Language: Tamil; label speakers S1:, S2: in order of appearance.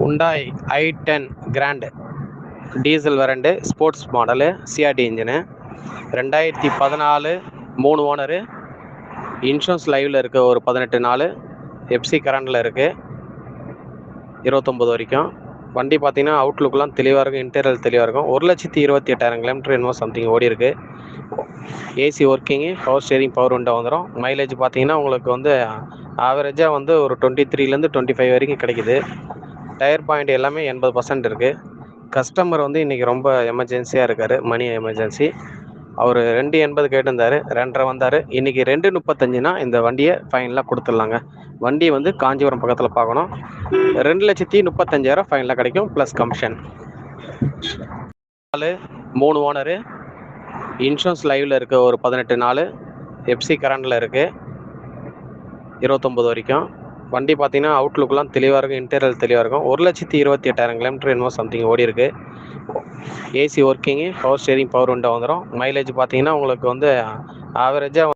S1: Hyundai i10 grand diesel variant sports model CRD engine 2014 3 owner. Insurance லைவில் இருக்குது ஒரு 18 நாள். எஃப்சி கரண்டில் இருக்குது 29 வரைக்கும். வண்டி பார்த்தீங்கன்னா அவுட்லுக்லாம் தெளிவாக இருக்கும், இன்டீரியல் தெளிவாக இருக்கும். 1,28,000 கிலோமீட்டர் என்னமோ சம்திங் ஓடி இருக்கு. AC working, power steering, power window வந்துடும். மைலேஜ் பார்த்தீங்கன்னா உங்களுக்கு வந்து ஆவரேஜாக வந்து ஒரு 23லேருந்து 25 வரைக்கும் கிடைக்குது. டயர் பாயிண்ட் எல்லாமே 80% இருக்குது. கஸ்டமர் வந்து இன்றைக்கி ரொம்ப எமர்ஜென்சியாக இருக்கார், மணி எமர்ஜென்சி. அவர் 280 கேட்டிருந்தார், 2.5 வந்தார். இன்றைக்கி 235னா இந்த வண்டியை ஃபைனலாக கொடுத்துடலாங்க. வண்டி வந்து காஞ்சிபுரம் பக்கத்தில் பார்க்கணும். 2,35,000 ஃபைனலாக கிடைக்கும் ப்ளஸ் கமிஷன். 3 ஓனரு. இன்சூரன்ஸ் லைவில் இருக்குது ஒரு 18 நாள். எஃப்சி கரண்டில் இருக்குது 29 வரைக்கும். வண்டி பார்த்தீங்கன்னா அவுட்லுக்லாம் தெளிவாக இருக்கும், இன்டீரியல் தெளிவாக இருக்கும். 1,28,000 கிலோமீட்டர் என்னமோ சம்திங் ஓடி இருக்கு. AC working, power steering, power window வந்துடும். மைலேஜ் பார்த்தீங்கன்னா உங்களுக்கு வந்து ஆவரேஜாக